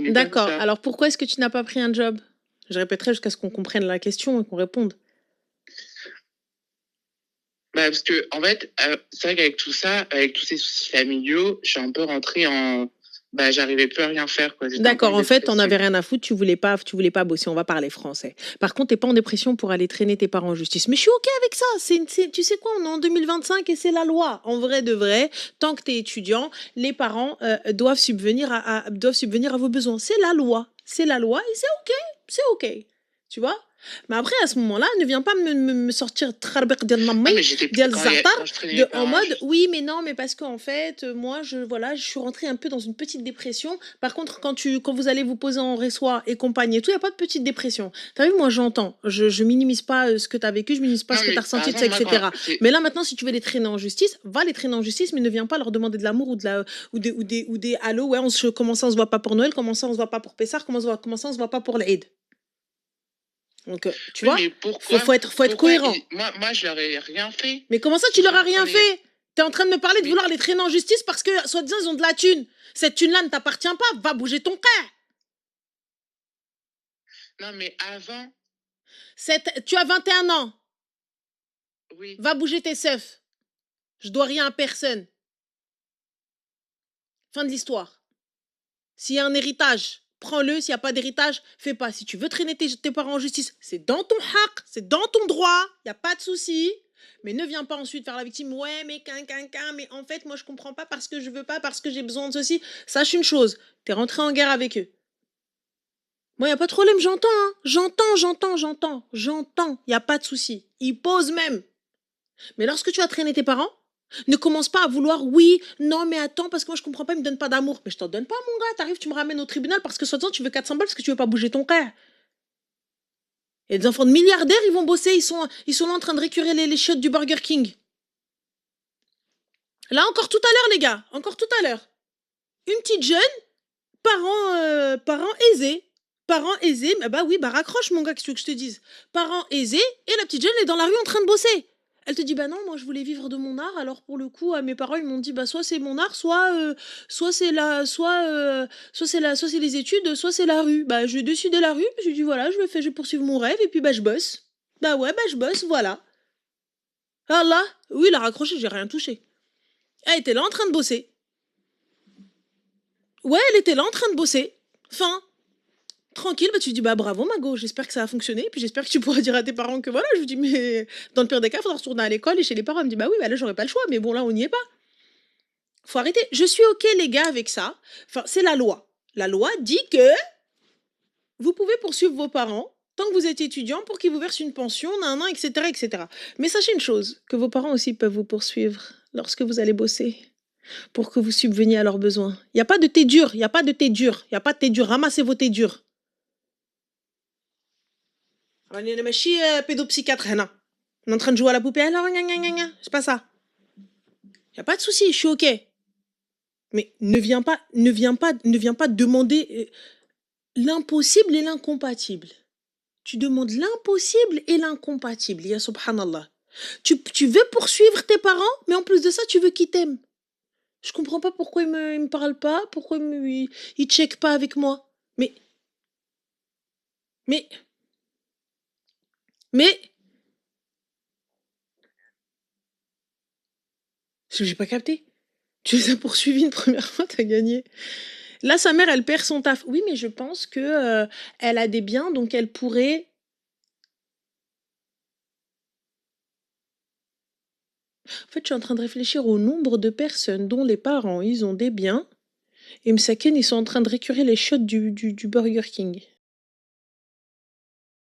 continues comme D'accord. ça. Alors pourquoi est-ce que tu n'as pas pris un job? Je répéterai jusqu'à ce qu'on comprenne la question et qu'on réponde. Bah, parce que, en fait, c'est vrai qu'avec tout ça, avec tous ces soucis familiaux, je suis un peu rentrée en... Bah, j'arrivais plus à rien faire, quoi. J'étais un peu D'accord, en en fait, t'en avais dépression. rien à foutre, tu voulais pas bosser, on va parler français. Par contre, t'es pas en dépression pour aller traîner tes parents en justice. Mais je suis OK avec ça. Tu sais quoi, on est en 2025 et c'est la loi. En vrai de vrai, tant que t'es étudiant, les parents doivent subvenir doivent subvenir à vos besoins. C'est la loi. C'est la loi et c'est OK. C'est OK. Tu vois? Mais après, à ce moment-là, ne viens pas me sortir trarbek dial Non, mamay, mais dial quand zartar, je traînais mes en parents en mode, justice. oui, mais non, mais parce qu'en fait, moi, je suis rentrée un peu dans une petite dépression. Par contre, quand vous allez vous poser en ressoir et compagnie et tout, il n'y a pas de petite dépression. T'as vu, moi, j'entends. Je minimise pas ce que t'as vécu, je minimise pas Non, ce que mais t'as par ressenti de ça, exemple, moi, etc. quand c'est... Mais là, maintenant, si tu veux les traîner en justice, va les traîner en justice, mais ne viens pas leur demander de l'amour ou des allô, ouais, comment ça, on se voit pas pour Noël, comment ça, on se voit pas pour Pessar, comment ça, on se voit pas pour l'Aïd. Donc, tu Oui, vois, mais faut être cohérent. moi, je leur ai rien fait. Mais comment ça, tu Ils leur sont as en train rien de... fait? T'es en train de me parler de Mais vouloir les traîner en justice parce que, soi-disant, ils ont de la thune. Cette thune-là ne t'appartient pas. Va bouger ton frère. non, mais avant, Tu as 21 ans. oui. Va bouger tes seufs. Je dois rien à personne. Fin de l'histoire. S'il y a un héritage, prends-le. S'il n'y a pas d'héritage, fais pas. Si tu veux traîner tes parents en justice, c'est dans ton haq, c'est dans ton droit. Il n'y a pas de souci. Mais ne viens pas ensuite faire la victime. Ouais, mais mais en fait, moi, je comprends pas parce que je veux pas, parce que j'ai besoin de ceci. Sache une chose, t'es rentré en guerre avec eux. Moi, il n'y a pas de problème, j'entends, hein. J'entends. Il n'y a pas de souci. Ils posent même. Mais lorsque tu as traîné tes parents, ne commence pas à vouloir, oui, non, mais attends, parce que moi, je comprends pas, ils me donnent pas d'amour. Mais je t'en donne pas, mon gars. T'arrives, tu me ramènes au tribunal parce que soi-disant, tu veux 400 balles parce que tu veux pas bouger ton frère. Et des enfants de milliardaires, ils vont bosser, ils sont là en train de récurer les chiottes du Burger King. Là, encore tout à l'heure, les gars, encore tout à l'heure. Une petite jeune, parents aisés. Parents aisés, bah oui, bah raccroche, mon gars, qu'est-ce que je te dise. Parents aisés, et la petite jeune est dans la rue en train de bosser. Elle te dit, bah non, moi je voulais vivre de mon art, alors pour le coup, mes parents, ils m'ont dit, bah soit c'est mon art, soit c'est les études, soit c'est la rue. Bah j'ai décidé la rue, je lui dis, voilà, je vais poursuivre mon rêve, et puis bah je bosse. Bah ouais, bah je bosse, voilà. Ah là, oui, il a raccroché, j'ai rien touché. Elle était là en train de bosser. Ouais, elle était là en train de bosser. Fin. Tranquille, bah tu dis bah bravo Mago, j'espère que ça a fonctionné, puis j'espère que tu pourras dire à tes parents que voilà, je lui dis mais dans le pire des cas, il faudra retourner à l'école et chez les parents, elle me dit bah oui, bah là j'aurais pas le choix, mais bon là on n'y est pas. Faut arrêter. Je suis OK les gars avec ça. Enfin, c'est la loi. La loi dit que vous pouvez poursuivre vos parents tant que vous êtes étudiant pour qu'ils vous versent une pension, etc., etc. Mais sachez une chose, que vos parents aussi peuvent vous poursuivre lorsque vous allez bosser pour que vous subveniez à leurs besoins. Il n'y a pas de thé dur, il n'y a pas de thé dur, il n'y a pas de thé dur. Ramassez vos thés durs. On est pédopsychiatre, on est en train de jouer à la poupée. Alors, c'est pas ça. Y a pas de souci, je suis OK. Mais ne viens pas demander l'impossible et l'incompatible. Tu demandes l'impossible et l'incompatible. Ya subhanallah. Tu veux poursuivre tes parents, mais en plus de ça, tu veux qu'ils t'aiment. Je comprends pas pourquoi ils me parlent pas, pourquoi ils checkent pas avec moi. Mais, mais, mais, j'ai pas capté. Tu les as poursuivis une première fois, t'as gagné. Là, sa mère, elle perd son taf. Oui, mais je pense que elle a des biens, donc elle pourrait. En fait, je suis en train de réfléchir au nombre de personnes dont les parents, ils ont des biens. Et Msaken, ils sont en train de récurer les chiottes du Burger King.